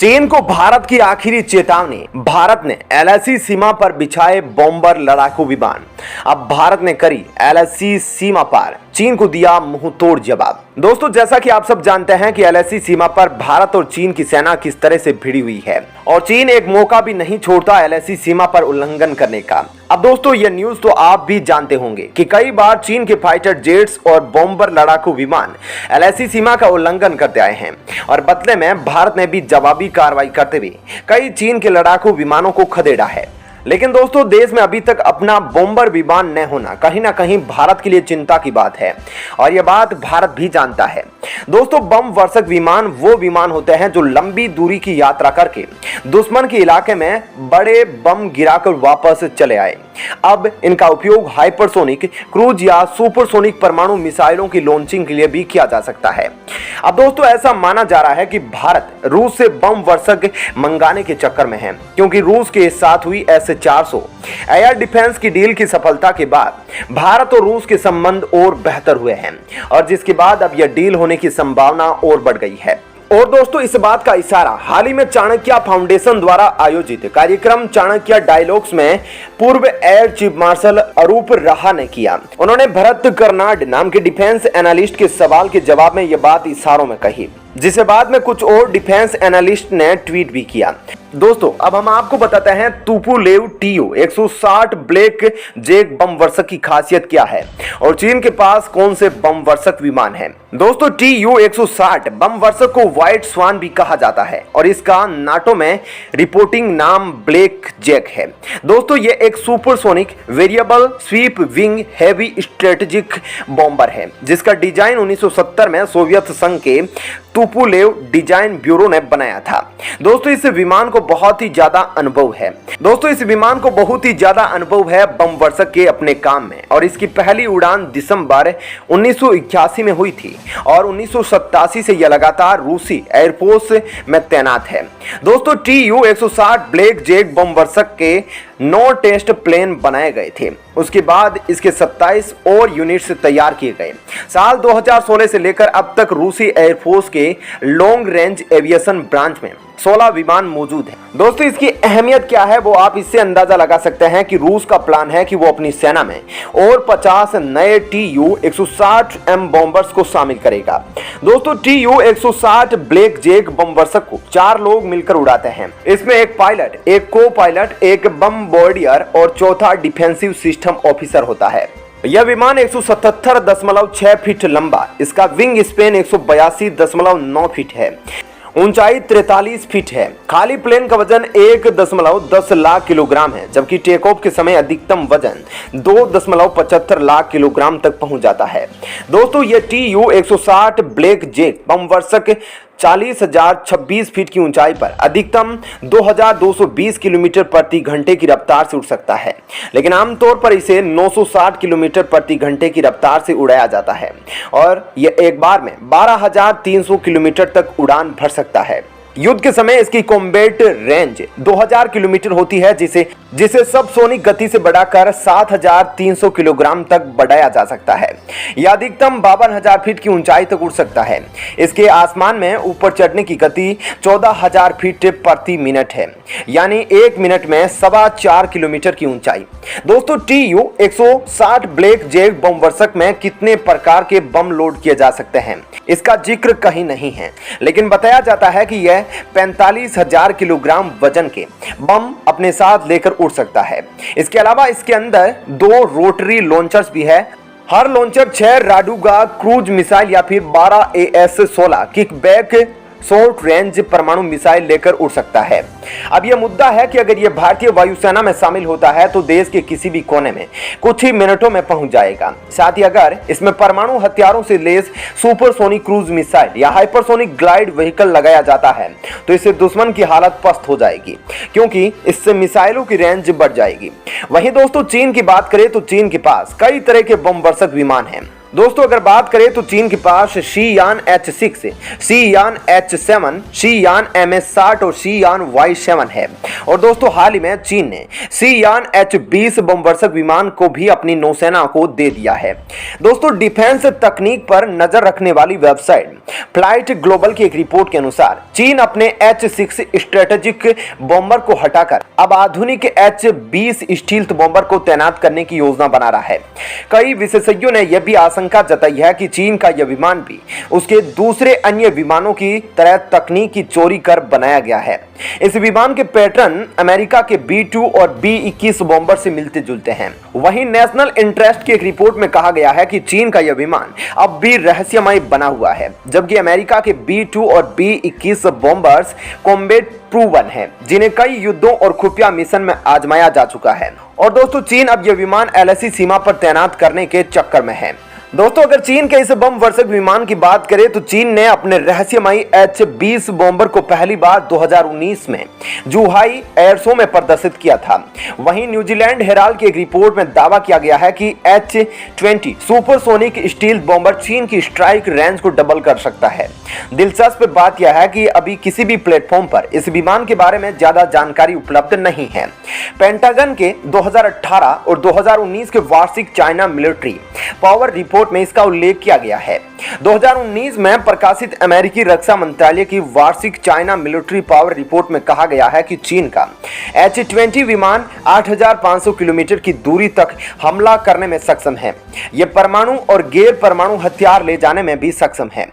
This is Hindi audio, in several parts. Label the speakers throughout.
Speaker 1: चीन को भारत की आखिरी चेतावनी। भारत ने एलएसी सीमा पर बिछाए बॉम्बर लड़ाकू विमान। अब भारत ने करी एलएसी सीमा पार, चीन को दिया मुंहतोड़ जवाब। दोस्तों, जैसा कि आप सब जानते हैं कि एलएसी सीमा पर भारत और चीन की सेना किस तरह से भिड़ी हुई है और चीन एक मौका भी नहीं छोड़ता एलएसी सीमा पर उल्लंघन करने का। अब दोस्तों, ये न्यूज तो आप भी जानते होंगे कि कई बार चीन के फाइटर जेट्स और बॉम्बर लड़ाकू विमान एलएसी सीमा का उल्लंघन करते आए हैं और बदले में भारत ने भी जवाबी कार्रवाई करते हुए कई चीन के लड़ाकू विमानों को खदेड़ा है। लेकिन दोस्तों, देश में अभी तक अपना बॉम्बर विमान न होना कहीं ना कहीं भारत के लिए चिंता की बात है और यह बात भारत भी जानता है। दोस्तों, बम वर्षक विमान वो विमान होते हैं जो लंबी दूरी की यात्रा करके दुश्मन के इलाके में बड़े बम गिराकर वापस चले आए। अब इनका उपयोग हाइपरसोनिक, क्रूज या सुपरसोनिक परमाणु मिसाइलों की लॉन्चिंग के लिए भी किया जा सकता है। अब दोस्तों, ऐसा माना जा रहा है कि भारत रूस से बम वर्षक मंगाने के चक्कर में है, क्योंकि रूस के साथ हुई S-400 एयर डिफेंस की डील की सफलता के बाद भारत और रूस के संबंध और बेहतर हुए हैं और जिसके बाद अब यह डील होने की संभावना और बढ़ गई है। और दोस्तों, इस बात का इशारा हाल ही में चाणक्य फाउंडेशन द्वारा आयोजित कार्यक्रम चाणक्य डायलॉग्स में पूर्व एयर चीफ मार्शल अरूप रहा ने किया। उन्होंने भरत कर्नाड नाम के डिफेंस एनालिस्ट के सवाल के जवाब में यह बात इशारों में कही, जिसे बाद में कुछ और डिफेंस एनालिस्ट ने ट्वीट भी किया। दोस्तों, अब हम आपको बताते हैं तुपोलेव Tu-160 ब्लैक जैक बम वर्षक की खासियत क्या है और चीन के पास कौन से बम वर्षक विमान हैं। दोस्तों, Tu-160 बम वर्षक को व्हाइट स्वान भी कहा जाता है और इसका नाटो में रिपोर्टिंग नाम ब्लैक जैक है। दोस्तों, ये एक supersonic variable sweep wing heavy strategic bomber है जिसका डिजाइन 1970 में सोवियत संघ के तुपोलेव डिजाइन ब्यूरो ने बनाया था। दोस्तों, इस विमान को बहुत ही ज्यादा अनुभव है बम वर्षक के अपने काम में और इसकी पहली उड़ान दिसंबर 1981 में हुई थी और 1987 से यह लगातार रूसी एयरफोर्स में तैनात है। दोस्तों, Tu-160 ब्लैक जैक बम वर्षक के 9 टेस्ट प्लेन बनाए गए थे। उसके बाद इसके 27 और यूनिट्स तैयार किए गए। साल 2016 से लेकर अब तक रूसी एयरफोर्स के लॉन्ग रेंज एविएशन ब्रांच में 16 विमान मौजूद हैं। दोस्तों, इसकी अहमियत क्या है वो आप इससे अंदाजा लगा सकते हैं कि रूस का प्लान है कि वो अपनी सेना में और 50 नए Tu-160M बॉम्बर्स को शामिल करेगा। दोस्तों, Tu-160 ब्लैक जैक बम वर्षक को 4 लोग मिलकर उड़ाते हैं। इसमें एक पायलट, एक को पायलट, एक बम बॉर्डियर और चौथा डिफेंसिव सिस्टम ऑफिसर होता है। यह विमान 177.6 फीट लंबा, इसका विंग स्पेन 182.9 फीट है, ऊंचाई 43 फीट है। खाली प्लेन का वजन 1.10 लाख किलोग्राम है, जबकि टेक ऑफ के समय अधिकतम वजन 2.75 लाख किलोग्राम तक पहुंच जाता है। दोस्तों, यह Tu-160 ब्लैक जैक बम वर्षक 40,026 फीट की ऊंचाई पर अधिकतम 2,220 किलोमीटर प्रति घंटे की रफ्तार से उड़ सकता है, लेकिन आमतौर पर इसे 960 किलोमीटर प्रति घंटे की रफ्तार से उड़ाया जाता है और यह एक बार में 12,300 किलोमीटर तक उड़ान भर सकता है। युद्ध के समय इसकी कॉम्बैट रेंज 2000 किलोमीटर होती है, जिसे सबसोनिक गति से बढ़ाकर 7300 किलोग्राम तक बढ़ाया जा सकता है। यह अधिकतम 52,000 फीट की ऊंचाई तक उड़ सकता है। इसके आसमान में ऊपर चढ़ने की गति 14,000 फीट प्रति मिनट है, यानी 1 मिनट में 4.25 किलोमीटर की ऊंचाई। दोस्तों, Tu-160 ब्लैक जैक बम वर्षक में कितने प्रकार के बम लोड किए जा सकते हैं इसका जिक्र कहीं नहीं है, लेकिन बताया जाता है कि यह 45,000 किलोग्राम वजन के बम अपने साथ लेकर उड़ सकता है। इसके अलावा इसके अंदर 2 रोटरी लॉन्चर्स भी है। हर लॉन्चर 6 राडुगा क्रूज मिसाइल या फिर 12 AS-16 किकबैक शॉर्ट रेंज परमाणु मिसाइल लेकर उड़ सकता है। अब यह मुद्दा है कि अगर यह भारतीय वायुसेना में शामिल होता है तो देश के किसी भी कोने में कुछ ही मिनटों में पहुंच जाएगा। साथ ही अगर इसमें परमाणु हथियारों से लैस सुपरसोनिक क्रूज मिसाइल या हाइपरसोनिक ग्लाइड व्हीकल लगाया जाता है तो इससे दुश्मन की हालत पस्त हो जाएगी, क्योंकि इससे मिसाइलों की रेंज बढ़ जाएगी। वहीं दोस्तों, चीन की बात करें तो चीन के पास कई तरह के बम वर्षक विमान हैं दोस्तों अगर बात करें तो चीन के पास Xi'an H6, Xi'an H7, Xi'an MS-60 और शीयान Y7 है। और दोस्तों हाल ही में चीन ने शीयान H-20 बमवर्षक विमान को भी अपनी नौसेना को दे दिया है। दोस्तों डिफेंस तकनीक पर नजर रखने वाली वेबसाइट फ्लाइट ग्लोबल की एक रिपोर्ट के अनुसार चीन अपने H-6 स्ट्रेटेजिक बॉम्बर को हटाकर अब आधुनिक H-20 स्टील्थ बॉम्बर को तैनात करने की योजना बना रहा है। कई विशेषज्ञों ने यह भी आशंका जताई है कि चीन का यह विमान भी उसके दूसरे अन्य विमानों की तरह तकनीक की चोरी कर बनाया गया है। इस विमान के पैटर्न अमेरिका के B-2 और B-21 बॉम्बर से मिलते जुलते हैं। वहीं नेशनल इंटरेस्ट की एक रिपोर्ट में कहा गया है कि चीन का यह विमान अब भी रहस्यमय बना हुआ है, जबकि अमेरिका के B-2 और B-21 बॉम्बर्स कॉम्बैट प्रूवन हैं, जिन्हें कई युद्धों और खुफिया मिशन में आजमाया जा चुका है। और दोस्तों चीन अब यह विमान LAC सीमा पर तैनात करने के चक्कर में है। दोस्तों अगर चीन के इस बम वर्षक विमान की बात करें तो चीन ने अपने रहस्यमयी H-20 बॉम्बर को पहली बार 2019 में जुहाई एयर शो में प्रदर्शित किया था। वहीं न्यूजीलैंड हेराल्ड की एक रिपोर्ट में दावा किया गया है कि H-20 सुपरसोनिक स्टील्थ बॉम्बर चीन की स्ट्राइक रेंज को डबल कर सकता है। दिलचस्प बात यह है कि अभी किसी भी प्लेटफॉर्म पर इस विमान के बारे में ज्यादा जानकारी उपलब्ध नहीं है। पेंटागन के 2018 और 2019 के वार्षिक चाइना मिलिट्री पावर रिपोर्ट में इसका उल्लेख किया गया है। 2019 में प्रकाशित अमेरिकी रक्षा मंत्रालय की वार्षिक चाइना मिलिट्री पावर रिपोर्ट में कहा गया है कि चीन का H-20 विमान 8,500 किलोमीटर की दूरी तक हमला करने में सक्षम है। यह परमाणु और गैर परमाणु हथियार ले जाने में भी सक्षम है।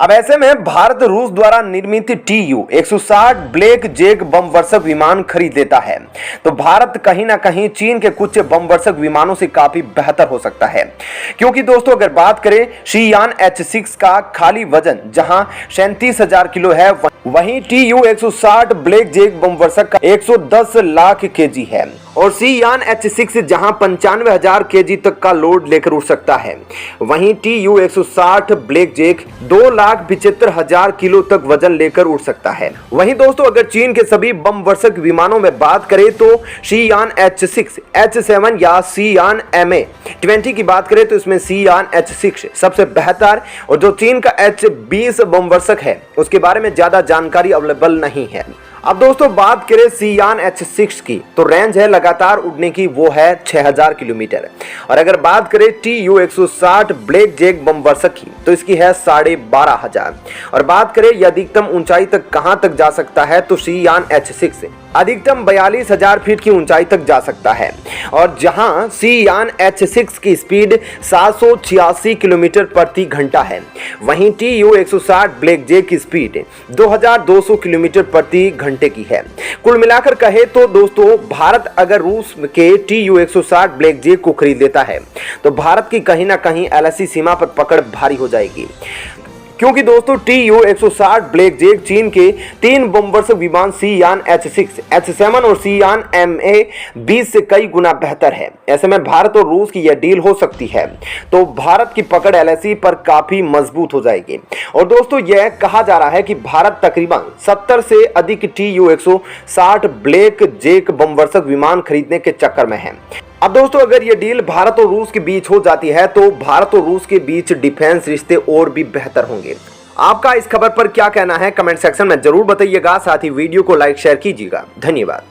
Speaker 1: अब ऐसे में भारत रूस द्वारा निर्मित Tu-160 ब्लैक जैक बम वर्षक विमान खरीद लेता है तो भारत कहीं ना कहीं चीन के कुछ बम वर्षक विमानों से काफी बेहतर हो सकता है, क्योंकि दोस्तों अगर बात करें शीयान H-6 का खाली वजन जहां 37,000 किलो है, वहीं Tu-160 ब्लैक जैक बम वर्षक का 110 लाख kg है और शीयान H-6 जहां 95,000 kg तक का लोड लेकर उड़ सकता है, वहीं Tu-160 ब्लैक जैक 2,75,000 किलो तक वजन लेकर उड़ सकता है। वहीं दोस्तों अगर चीन के सभी बम वर्षक विमानों में बात करें तो शीयान H-6, H-7 या शीयान Ma-20 की बात करें तो इसमें शीयान H-6 सबसे बेहतर, और जो चीन का H-20 बम वर्षक है उसके बारे में ज्यादा जानकारी अवेलेबल नहीं है। अब दोस्तों बात करें शीयान H-6 की तो रेंज है लगातार उड़ने की वो है 6,000 किलोमीटर, और अगर बात करें Tu-160 ब्लैक जैक बम वर्षक की तो इसकी है 12,500, और बात करें यह अधिकतम ऊंचाई तक कहां तक जा सकता है तो शीयान H-6 अधिकतम 42,000 फीट की ऊंचाई तक जा सकता है, और जहां शीयान H-6 की स्पीड 786 किलोमीटर प्रति घंटा है, वहीं Tu-160 ब्लैक जैक की स्पीड 2,200 किलोमीटर प्रति घंटे की है। कुल मिलाकर कहे तो दोस्तों भारत अगर रूस के Tu-160 ब्लैक जैक को खरीद लेता है तो भारत की कहीं ना कहीं LAC सीमा पर पकड़ भारी हो जाएगी, क्योंकि दोस्तों Tu-160 ब्लैक जैक चीन के 3 बम वर्षक विमान शीयान H-6, H-7 और शीयान Ma-20 से कई गुना बेहतर है। ऐसे में भारत और रूस की यह डील हो सकती है तो भारत की पकड़ LAC पर काफी मजबूत हो जाएगी। और दोस्तों यह कहा जा रहा है कि भारत तकरीबन 70 से अधिक Tu-160 ब्लैक जैक बम वर्षक विमान खरीदने के चक्कर में है। अब दोस्तों अगर ये डील भारत और रूस के बीच हो जाती है तो भारत और रूस के बीच डिफेंस रिश्ते और भी बेहतर होंगे। आपका इस खबर पर क्या कहना है कमेंट सेक्शन में जरूर बताइएगा, साथ ही वीडियो को लाइक शेयर कीजिएगा। धन्यवाद।